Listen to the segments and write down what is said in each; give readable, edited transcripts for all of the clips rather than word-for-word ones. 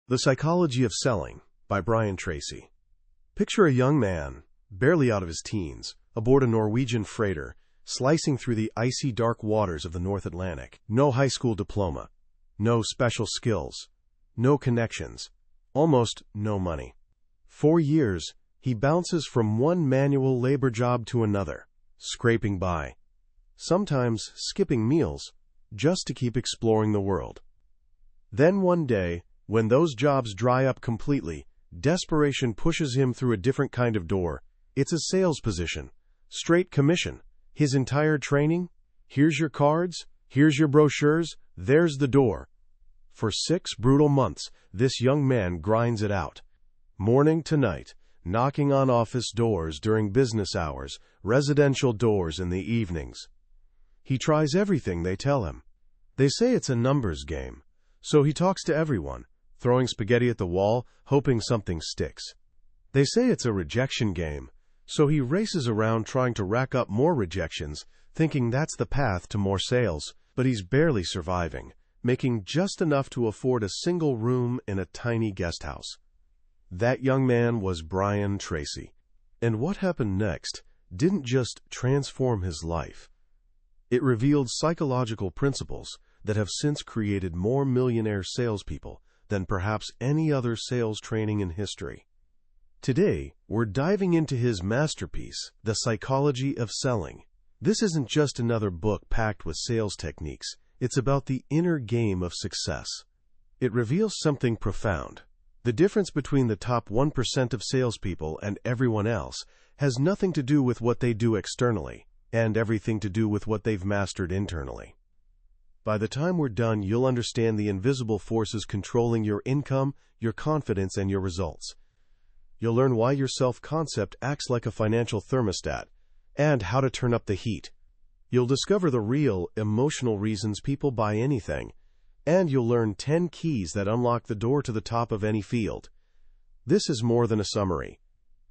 The Psychology of Selling by Brian Tracy. Picture a young man, barely out of his teens, aboard a Norwegian freighter, slicing through the icy dark waters of the North Atlantic. No high school diploma, no special skills, no connections, almost no money. 4 years, he bounces from one manual labor job to another, scraping by, sometimes skipping meals, just to keep exploring the world. Then one day, when those jobs dry up completely, desperation pushes him through a different kind of door. It's a sales position, straight commission. His entire training, here's your cards, here's your brochures, there's the door. For 6 brutal months, this young man grinds it out. Morning to night, knocking on office doors during business hours, residential doors in the evenings. He tries everything they tell him. They say it's a numbers game, so he talks to everyone, throwing spaghetti at the wall, hoping something sticks. They say it's a rejection game, so he races around trying to rack up more rejections, thinking that's the path to more sales, but he's barely surviving, making just enough to afford a single room in a tiny guest house. That young man was Brian Tracy. And what happened next didn't just transform his life. It revealed psychological principles that have since created more millionaire salespeople than perhaps any other sales training in history. Today, we're diving into his masterpiece, The Psychology of Selling. This isn't just another book packed with sales techniques. It's about the inner game of success. It reveals something profound. The difference between the top 1% of salespeople and everyone else has nothing to do with what they do externally, and everything to do with what they've mastered internally. By the time we're done, you'll understand the invisible forces controlling your income, your confidence, and your results. You'll learn why your self-concept acts like a financial thermostat, and how to turn up the heat. You'll discover the real, emotional reasons people buy anything, and you'll learn 10 keys that unlock the door to the top of any field. This is more than a summary.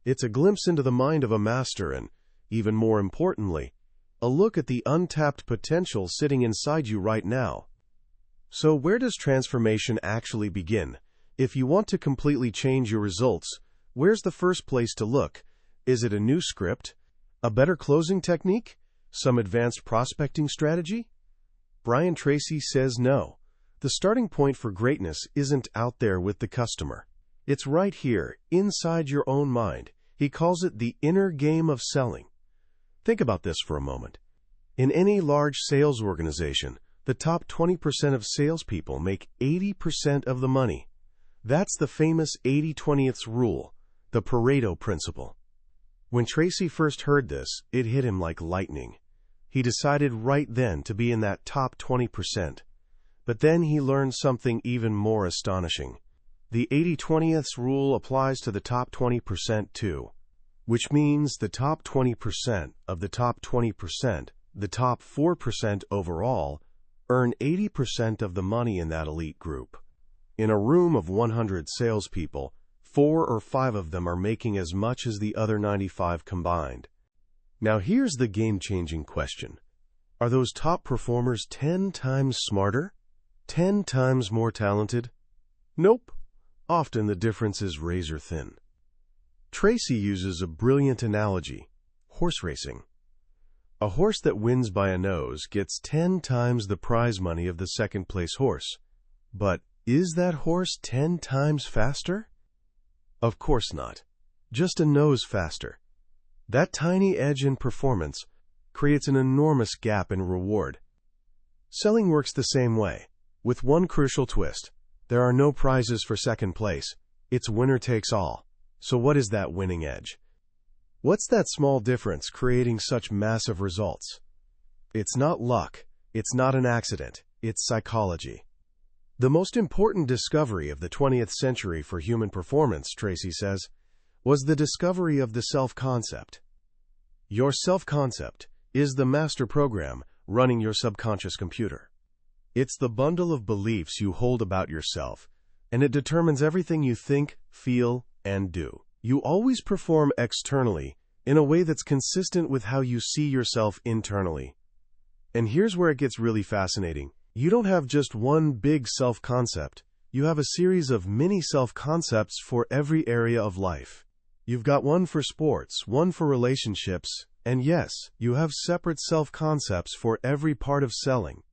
It's a glimpse into the mind of a master and, even more importantly, a look at the untapped potential sitting inside you right now. So where does transformation actually begin? If you want to completely change your results, where's the first place to look? Is it a new script? A better closing technique? Some advanced prospecting strategy? Brian Tracy says no. The starting point for greatness isn't out there with the customer. It's right here, inside your own mind. He calls it the inner game of selling. Think about this for a moment. In any large sales organization, the top 20% of salespeople make 80% of the money. That's the famous 80-20th rule, the Pareto principle. When Tracy first heard this, it hit him like lightning. He decided right then to be in that top 20%. But then he learned something even more astonishing. The 80-20th rule applies to the top 20% too, which means the top 20% of the top 20%, the top 4% overall, earn 80% of the money in that elite group. In a room of 100 salespeople, 4 or 5 of them are making as much as the other 95 combined. Now here's the game-changing question. Are those top performers 10 times smarter? 10 times more talented? Nope. Often the difference is razor thin. Tracy uses a brilliant analogy: horse racing. A horse that wins by a nose gets 10 times the prize money of the second-place horse. But is that horse 10 times faster? Of course not. Just a nose faster. That tiny edge in performance creates an enormous gap in reward. Selling works the same way, with one crucial twist. There are no prizes for second place. It's winner takes all. So what is that winning edge? What's that small difference creating such massive results? It's not luck. It's not an accident. It's psychology. The most important discovery of the 20th century for human performance, Tracy says, was the discovery of the self-concept. Your self-concept is the master program running your subconscious computer. It's the bundle of beliefs you hold about yourself, and it determines everything you think, feel, and do. You always perform externally in a way that's consistent with how you see yourself internally. And here's where it gets really fascinating. You don't have just one big self-concept. You have a series of mini self-concepts for every area of life. You've got one for sports, one for relationships, and yes, you have separate self-concepts for every part of selling.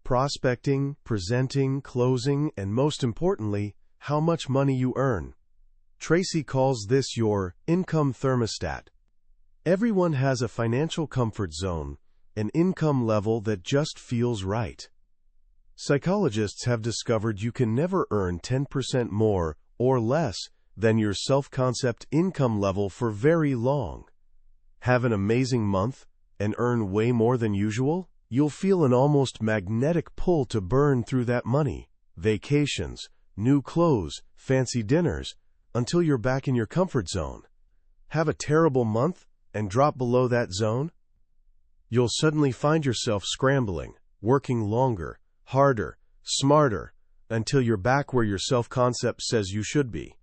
Prospecting, presenting, closing, and most importantly, how much money you earn. Tracy calls this your income thermostat. Everyone has a financial comfort zone, an income level that just feels right. Psychologists have discovered you can never earn 10% more or less than your self-concept income level for very long. Have an amazing month and earn way more than usual? You'll feel an almost magnetic pull to burn through that money, vacations, new clothes, fancy dinners, until you're back in your comfort zone. Have a terrible month and drop below that zone? You'll suddenly find yourself scrambling, working longer, harder, smarter, until you're back where your self-concept says you should be.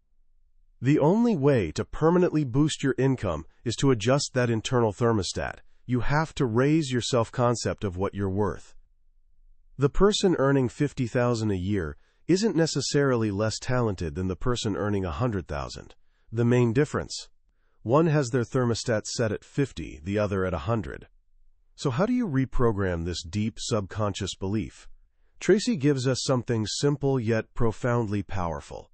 The only way to permanently boost your income is to adjust that internal thermostat. You have to raise your self-concept of what you're worth. The person earning $50,000 a year isn't necessarily less talented than the person earning $100,000. The main difference: one has their thermostat set at 50, the other at 100. So how do you reprogram this deep subconscious belief? Tracy gives us something simple yet profoundly powerful.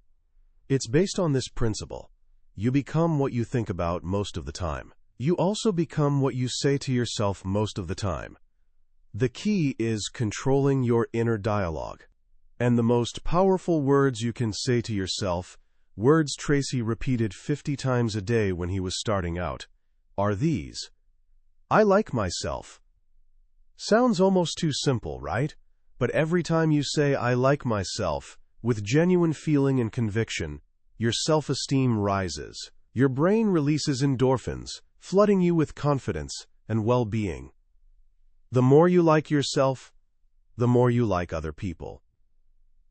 It's based on this principle: you become what you think about most of the time. You also become what you say to yourself most of the time. The key is controlling your inner dialogue. And the most powerful words you can say to yourself, words Tracy repeated 50 times a day when he was starting out, are these: I like myself. Sounds almost too simple, right? But every time you say I like myself, with genuine feeling and conviction, your self-esteem rises. Your brain releases endorphins, flooding you with confidence and well-being. The more you like yourself, the more you like other people.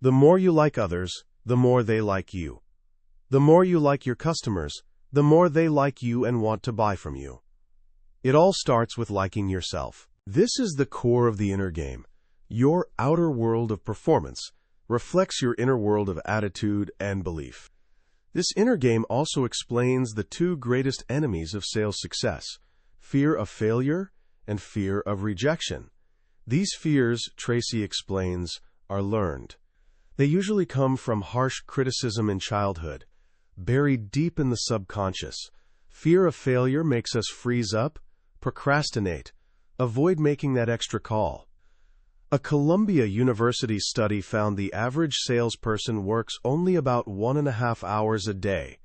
The more you like others, the more they like you. The more you like your customers, the more they like you and want to buy from you. It all starts with liking yourself. This is the core of the inner game. Your outer world of performance reflects your inner world of attitude and belief. This inner game also explains the two greatest enemies of sales success: fear of failure and fear of rejection. These fears, Tracy explains, are learned. They usually come from harsh criticism in childhood, buried deep in the subconscious. Fear of failure makes us freeze up, procrastinate, avoid making that extra call. A Columbia University study found the average salesperson works only about 1.5 hours a day.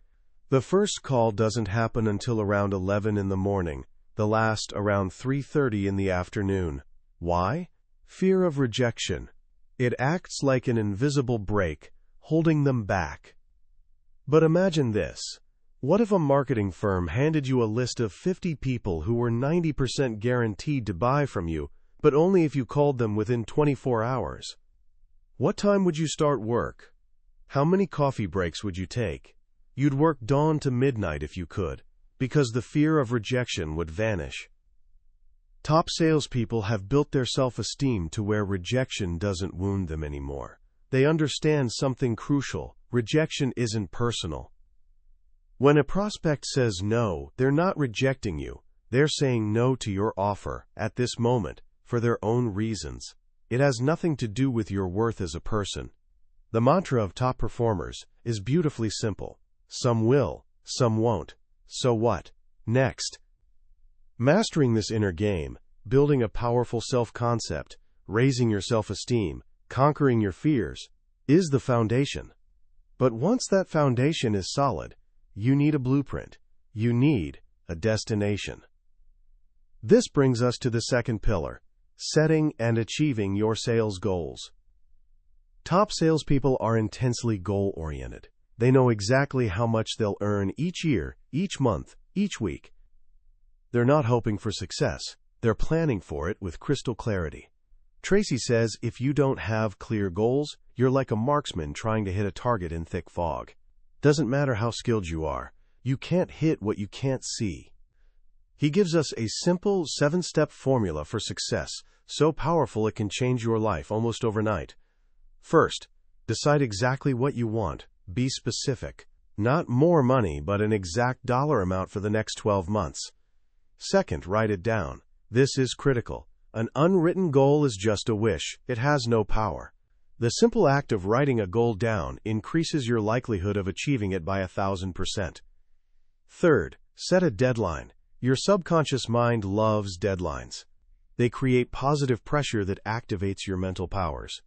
The first call doesn't happen until around 11 in the morning, the last around 3:30 in the afternoon. Why? Fear of rejection. It acts like an invisible brake, holding them back. But imagine this. What if a marketing firm handed you a list of 50 people who were 90% guaranteed to buy from you, but only if you called them within 24 hours? What time would you start work? How many coffee breaks would you take? You'd work dawn to midnight if you could, because the fear of rejection would vanish. Top salespeople have built their self-esteem to where rejection doesn't wound them anymore. They understand something crucial: rejection isn't personal. When a prospect says no, they're not rejecting you. They're saying no to your offer at this moment for their own reasons. It has nothing to do with your worth as a person. The mantra of top performers is beautifully simple: some will, some won't. So what? Next. Mastering this inner game, building a powerful self-concept, raising your self-esteem, conquering your fears, is the foundation. But once that foundation is solid, you need a blueprint. You need a destination. This brings us to the second pillar: setting and achieving your sales goals. Top salespeople are intensely goal-oriented. They know exactly how much they'll earn each year, each month, each week. They're not hoping for success. They're planning for it with crystal clarity. Tracy says if you don't have clear goals, you're like a marksman trying to hit a target in thick fog. Doesn't matter how skilled you are, you can't hit what you can't see. He gives us a simple 7-step formula for success, so powerful it can change your life almost overnight. First, Decide exactly what you want. Be specific. Not more money, but an exact dollar amount for the next 12 months. Second, write it down. This is critical. An unwritten goal is just a wish. It has no power. The simple act of writing a goal down increases your likelihood of achieving it by 1,000%. Third, set a deadline. Your subconscious mind loves deadlines. They create positive pressure that activates your mental powers.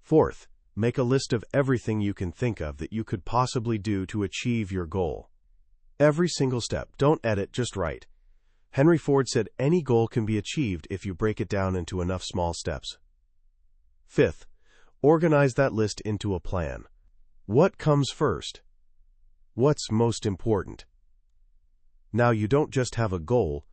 Fourth, make a list of everything you can think of that you could possibly do to achieve your goal. Every single step. Don't edit, just write. Henry Ford said any goal can be achieved if you break it down into enough small steps. Fifth, organize that list into a plan. What comes first? What's most important? Now you don't just have a goal,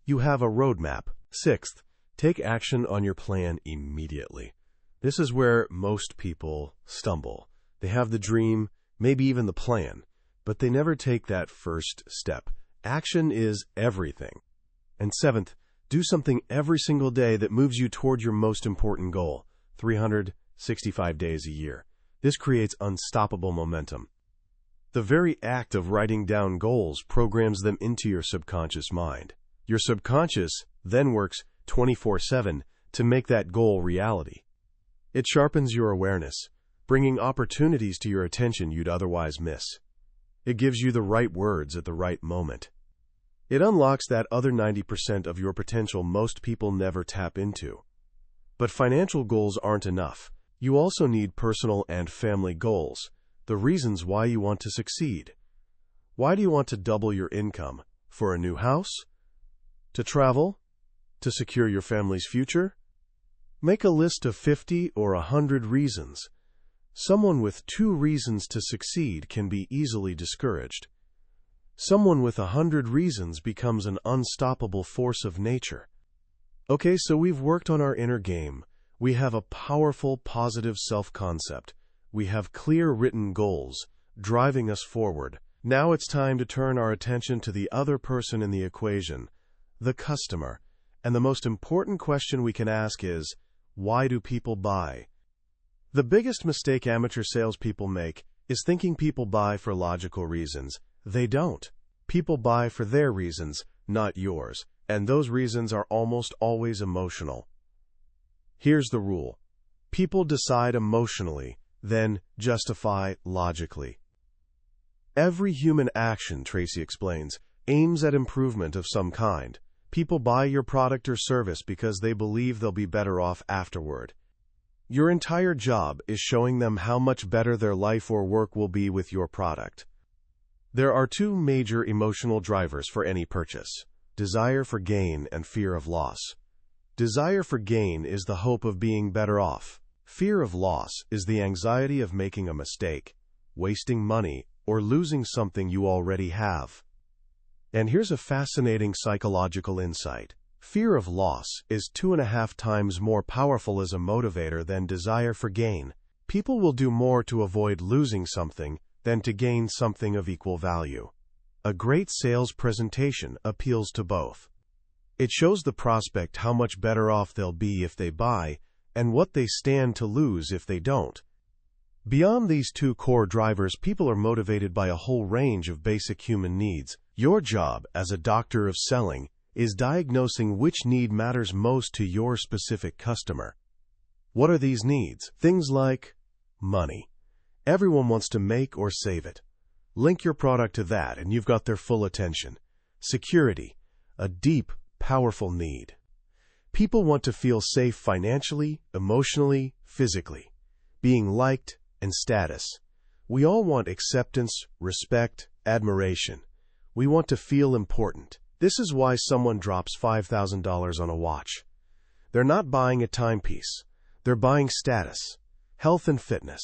you have a roadmap. Sixth, take action on your plan immediately. This is where most people stumble. They have the dream, maybe even the plan, but they never take that first step. Action is everything. And seventh, do something every single day that moves you toward your most important goal, 365 days a year. This creates unstoppable momentum. The very act of writing down goals programs them into your subconscious mind. Your subconscious then works 24/7 to make that goal reality. It sharpens your awareness, bringing opportunities to your attention you'd otherwise miss. It gives you the right words at the right moment. It unlocks that other 90% of your potential most people never tap into. But financial goals aren't enough. You also need personal and family goals, the reasons why you want to succeed. Why do you want to double your income? For a new house? To travel? To secure your family's future? Make a list of 50 or 100 reasons. Someone with 2 reasons to succeed can be easily discouraged. Someone with 100 reasons becomes an unstoppable force of nature. Okay, so we've worked on our inner game. We have a powerful, positive self-concept. We have clear written goals, driving us forward. Now it's time to turn our attention to the other person in the equation, the customer. And the most important question we can ask is, why do people buy? The biggest mistake amateur salespeople make is thinking people buy for logical reasons. They don't. People buy for their reasons, not yours, and those reasons are almost always emotional. Here's the rule. People decide emotionally, then justify logically. Every human action, Tracy explains, aims at improvement of some kind. People buy your product or service because they believe they'll be better off afterward. Your entire job is showing them how much better their life or work will be with your product. There are 2 major emotional drivers for any purchase: desire for gain and fear of loss. Desire for gain is the hope of being better off. Fear of loss is the anxiety of making a mistake, wasting money, or losing something you already have. And here's a fascinating psychological insight. Fear of loss is 2.5 times more powerful as a motivator than desire for gain. People will do more to avoid losing something than to gain something of equal value. A great sales presentation appeals to both. It shows the prospect how much better off they'll be if they buy, and what they stand to lose if they don't. Beyond these 2 core drivers, people are motivated by a whole range of basic human needs. Your job as a doctor of selling is diagnosing which need matters most to your specific customer. What are these needs? Things like money. Everyone wants to make or save it. Link your product to that and you've got their full attention. Security, a deep, powerful need. People want to feel safe financially, emotionally, physically. Being liked, and status. We all want acceptance, respect, admiration. We want to feel important. This is why someone drops $5,000 on a watch. They're not buying a timepiece. They're buying status, health and fitness.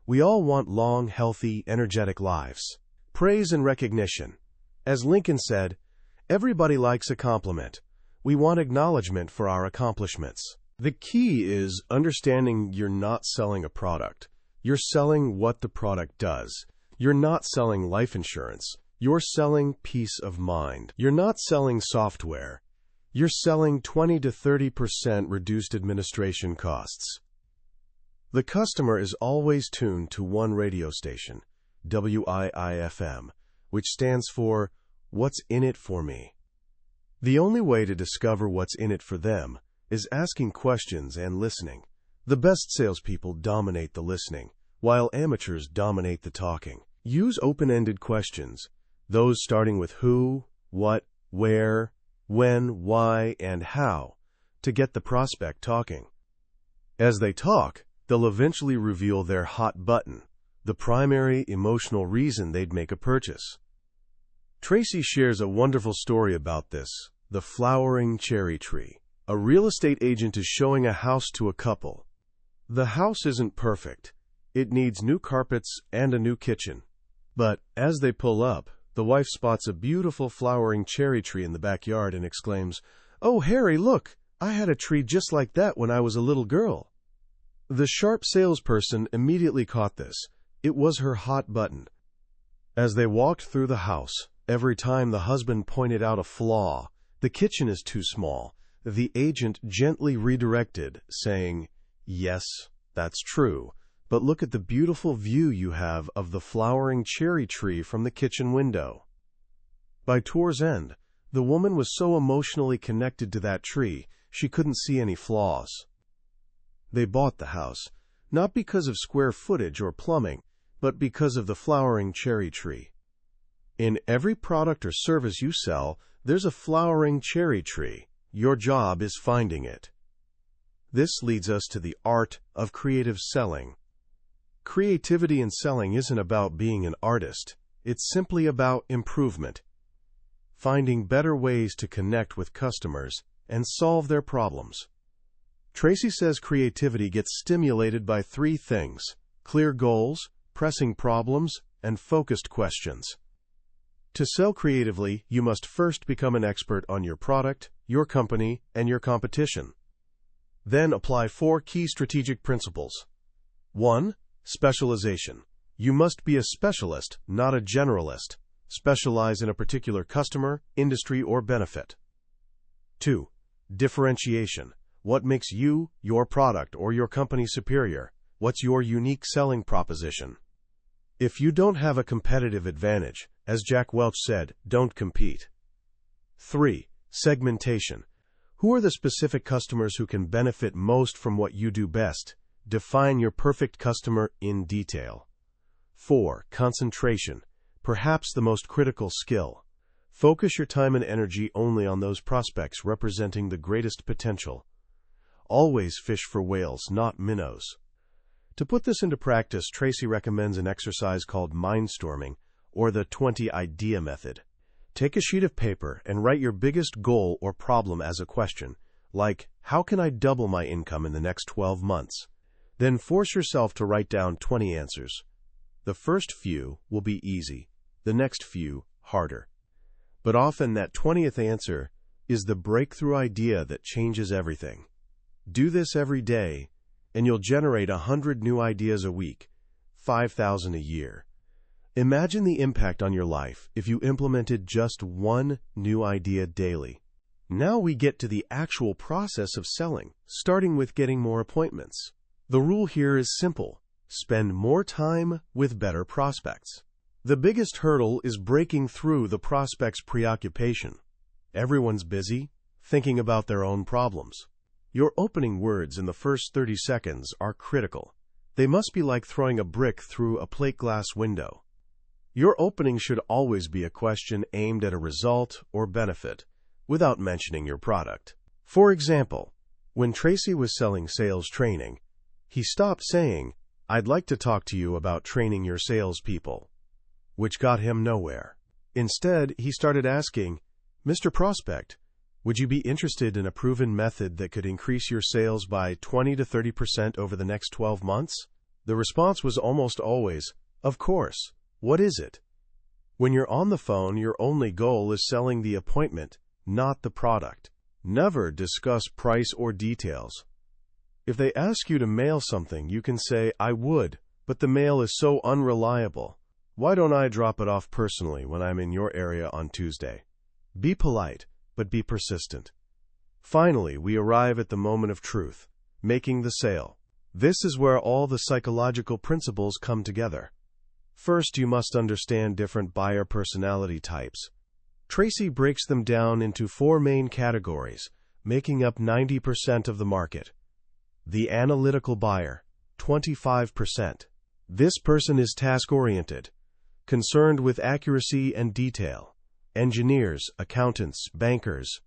We all want long, healthy, energetic lives. Praise and recognition. As Lincoln said, everybody likes a compliment. We want acknowledgement for our accomplishments. The key is understanding you're not selling a product. You're selling what the product does. You're not selling life insurance. You're selling peace of mind. You're not selling software. You're selling 20 to 30% reduced administration costs. The customer is always tuned to one radio station, WIIFM, which stands for What's in it for me. The only way to discover what's in it for them is asking questions and listening. The best salespeople dominate the listening, while amateurs dominate the talking. Use open-ended questions, those starting with who, what, where, when, why, and how, to get the prospect talking. As they talk, they'll eventually reveal their hot button, the primary emotional reason they'd make a purchase. Tracy shares a wonderful story about this, the flowering cherry tree. A real estate agent is showing a house to a couple. The house isn't perfect. It needs new carpets and a new kitchen. But as they pull up, the wife spots a beautiful flowering cherry tree in the backyard and exclaims, "Oh, Harry, look! I had a tree just like that when I was a little girl." The sharp salesperson immediately caught this. It was her hot button. As they walked through the house, every time the husband pointed out a flaw, the kitchen is too small, the agent gently redirected, saying, "Yes, that's true, but look at the beautiful view you have of the flowering cherry tree from the kitchen window." By tour's end, the woman was so emotionally connected to that tree, she couldn't see any flaws. They bought the house, not because of square footage or plumbing, but because of the flowering cherry tree. In every product or service you sell, there's a flowering cherry tree. Your job is finding it. This leads us to the art of creative selling. Creativity in selling isn't about being an artist. It's simply about improvement. Finding better ways to connect with customers and solve their problems. Tracy says creativity gets stimulated by three things: clear goals, pressing problems, and focused questions. To sell creatively, you must first become an expert on your product, your company, and your competition. Then apply 4 key strategic principles. 1. Specialization. You must be a specialist, not a generalist. Specialize in a particular customer, industry, or benefit. 2. Differentiation. What makes you, your product, or your company superior? What's your unique selling proposition? If you don't have a competitive advantage, as Jack Welch said, don't compete. 3. Segmentation. Who are the specific customers who can benefit most from what you do best? Define your perfect customer in detail. 4. Concentration. Perhaps the most critical skill. Focus your time and energy only on those prospects representing the greatest potential. Always fish for whales, not minnows. To put this into practice, Tracy recommends an exercise called mindstorming, or the 20-idea method. Take a sheet of paper and write your biggest goal or problem as a question, like, how can I double my income in the next 12 months? Then force yourself to write down 20 answers. The first few will be easy, the next few harder. But often that 20th answer is the breakthrough idea that changes everything. Do this every day, and you'll generate 100 new ideas a week, 5,000 a year. Imagine the impact on your life if you implemented just one new idea daily. Now we get to the actual process of selling, starting with getting more appointments. The rule here is simple. Spend more time with better prospects. The biggest hurdle is breaking through the prospect's preoccupation. Everyone's busy, thinking about their own problems. Your opening words in the first 30 seconds are critical. They must be like throwing a brick through a plate glass window. Your opening should always be a question aimed at a result or benefit, without mentioning your product. For example, when Tracy was selling sales training, he stopped saying, "I'd like to talk to you about training your salespeople," which got him nowhere. Instead, he started asking, "Mr. Prospect, would you be interested in a proven method that could increase your sales by 20 to 30% over the next 12 months? The response was almost always, "Of course. What is it?" When you're on the phone, your only goal is selling the appointment, not the product. Never discuss price or details. If they ask you to mail something, you can say, "I would, but the mail is so unreliable. Why don't I drop it off personally when I'm in your area on Tuesday?" Be polite, but be persistent. Finally, we arrive at the moment of truth, making the sale. This is where all the psychological principles come together. First, you must understand different buyer personality types. Tracy breaks them down into 4 main categories, making up 90% of the market. The analytical buyer, 25%. This person is task-oriented, concerned with accuracy and detail. Engineers, accountants, bankers.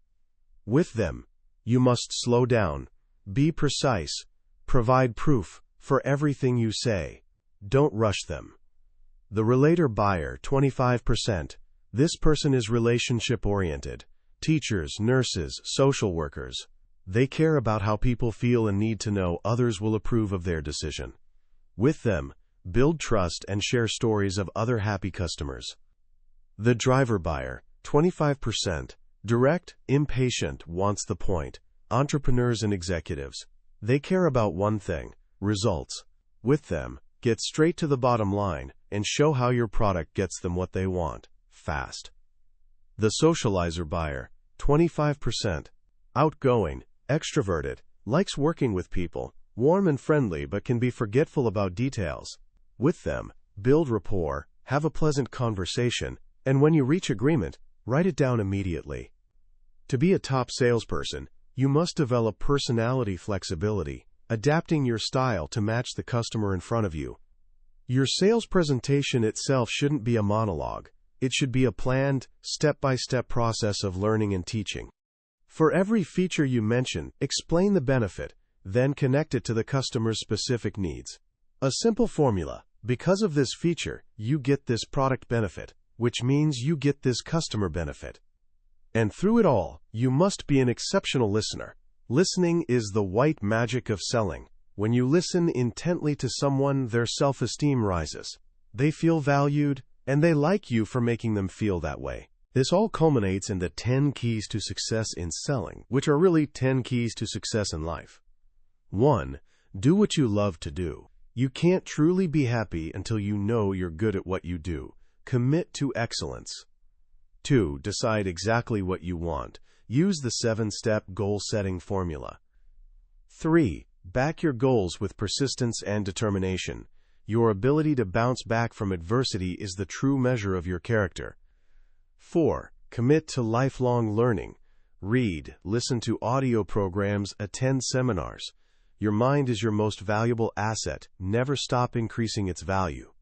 With them, you must slow down, be precise, provide proof for everything you say. Don't rush them. The relator buyer, 25%. This person is relationship-oriented. Teachers, nurses, social workers. They care about how people feel and need to know others will approve of their decision. With them, build trust and share stories of other happy customers. The driver buyer, 25%. Direct, impatient, wants the point. Entrepreneurs and executives. They care about one thing, results. With them, get straight to the bottom line and show how your product gets them what they want, fast. The socializer buyer, 25%. Outgoing, extroverted, likes working with people, warm and friendly but can be forgetful about details. With them, build rapport, have a pleasant conversation, and when you reach agreement, write it down immediately. To be a top salesperson, you must develop personality flexibility, adapting your style to match the customer in front of you. Your sales presentation itself shouldn't be a monologue. It should be a planned, step-by-step process of learning and teaching. For every feature you mention, explain the benefit, then connect it to the customer's specific needs. A simple formula: because of this feature, you get this product benefit, which means you get this customer benefit. And through it all, you must be an exceptional listener. Listening is the white magic of selling. When you listen intently to someone, their self-esteem rises. They feel valued, and they like you for making them feel that way. This all culminates in the 10 keys to success in selling, which are really 10 keys to success in life. 1. Do what you love to do. You can't truly be happy until you know you're good at what you do. Commit to excellence. 2. Decide exactly what you want. Use the 7-step goal-setting formula. 3. Back your goals with persistence and determination. Your ability to bounce back from adversity is the true measure of your character. 4. Commit to lifelong learning. Read, listen to audio programs, attend seminars. Your mind is your most valuable asset. Never stop increasing its value.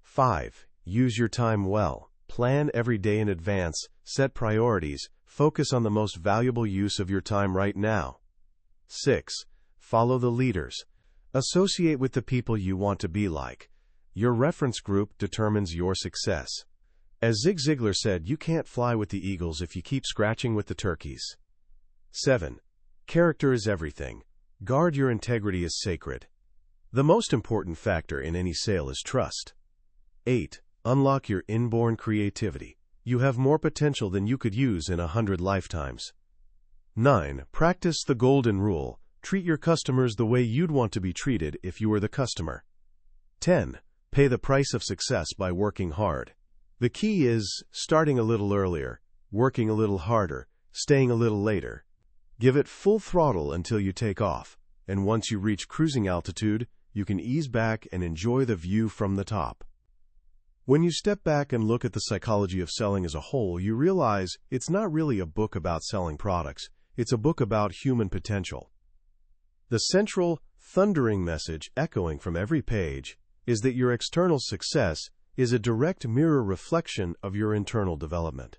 5. Use your time well. Plan every day in advance, set priorities, focus on the most valuable use of your time right now. 6. Follow the leaders. Associate with the people you want to be like. Your reference group determines your success. As Zig Ziglar said, you can't fly with the eagles if you keep scratching with the turkeys. 7. Character is everything. Guard your integrity as sacred. The most important factor in any sale is trust. 8. Unlock your inborn creativity. You have more potential than you could use in 100 lifetimes. 9. Practice the golden rule. Treat your customers the way you'd want to be treated if you were the customer. 10. Pay the price of success by working hard. The key is starting a little earlier, working a little harder, staying a little later. Give it full throttle until you take off, and once you reach cruising altitude, you can ease back and enjoy the view from the top. When you step back and look at the psychology of selling as a whole, you realize it's not really a book about selling products. It's a book about human potential. The central, thundering message echoing from every page is that your external success is a direct mirror reflection of your internal development.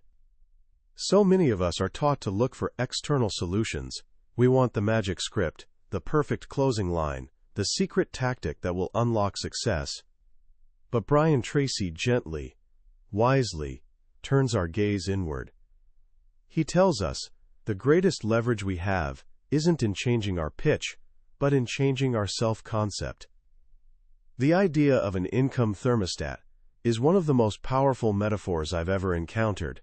So many of us are taught to look for external solutions. We want the magic script, the perfect closing line, the secret tactic that will unlock success. But Brian Tracy gently, wisely, turns our gaze inward. He tells us the greatest leverage we have isn't in changing our pitch, but in changing our self-concept. The idea of an income thermostat is one of the most powerful metaphors I've ever encountered.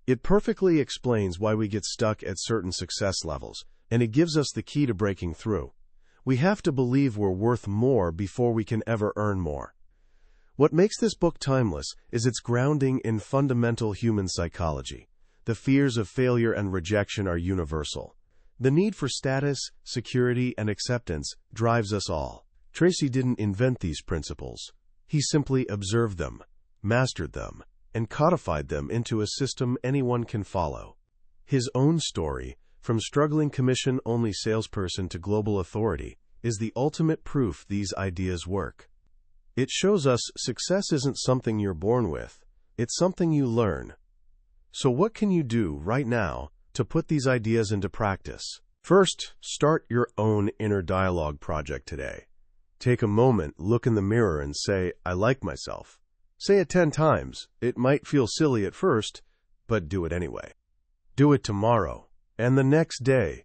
It perfectly explains why we get stuck at certain success levels, and it gives us the key to breaking through. We have to believe we're worth more before we can ever earn more. What makes this book timeless is its grounding in fundamental human psychology. The fears of failure and rejection are universal. The need for status, security, and acceptance drives us all. Tracy didn't invent these principles. He simply observed them, mastered them, and codified them into a system anyone can follow. His own story, from struggling commission-only salesperson to global authority, is the ultimate proof these ideas work. It shows us success isn't something you're born with, it's something you learn. So what can you do right now to put these ideas into practice? First, start your own inner dialogue project today. Take a moment, look in the mirror, and say, "I like myself." Say it 10 times. It might feel silly at first, but do it anyway. Do it tomorrow and the next day.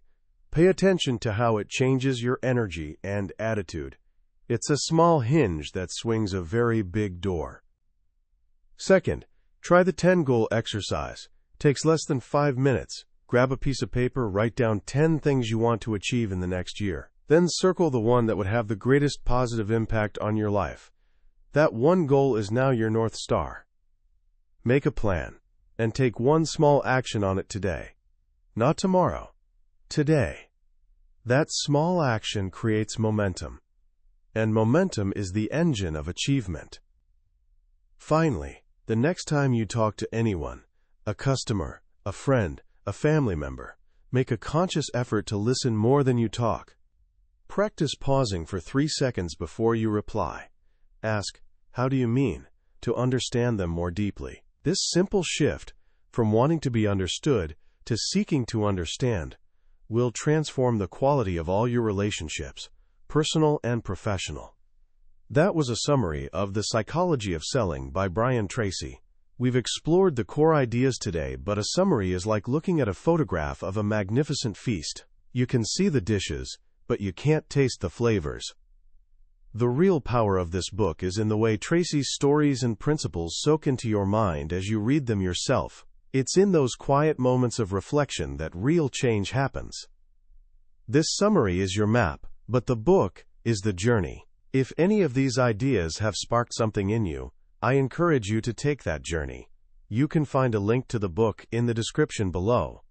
Pay attention to how it changes your energy and attitude. It's a small hinge that swings a very big door. Second, try the 10-goal exercise. Takes less than 5 minutes. Grab a piece of paper, write down 10 things you want to achieve in the next year. Then circle the one that would have the greatest positive impact on your life. That one goal is now your North Star. Make a plan and take one small action on it today. Not tomorrow. Today. That small action creates momentum. And momentum is the engine of achievement. Finally, the next time you talk to anyone, a customer, a friend, a family member, make a conscious effort to listen more than you talk. Practice pausing for 3 seconds before you reply. Ask, "How do you mean?" to understand them more deeply. This simple shift, from wanting to be understood to seeking to understand, will transform the quality of all your relationships, personal and professional. That was a summary of The Psychology of Selling by Brian Tracy. We've explored the core ideas today, but a summary is like looking at a photograph of a magnificent feast. You can see the dishes, but you can't taste the flavors. The real power of this book is in the way Tracy's stories and principles soak into your mind as you read them yourself. It's in those quiet moments of reflection that real change happens. This summary is your map, but the book is the journey. If any of these ideas have sparked something in you, I encourage you to take that journey. You can find a link to the book in the description below.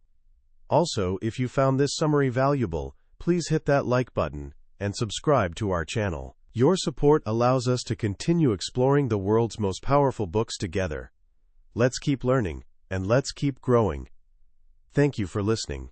Also, if you found this summary valuable, please hit that like button and subscribe to our channel. Your support allows us to continue exploring the world's most powerful books together. Let's keep learning, and let's keep growing. Thank you for listening.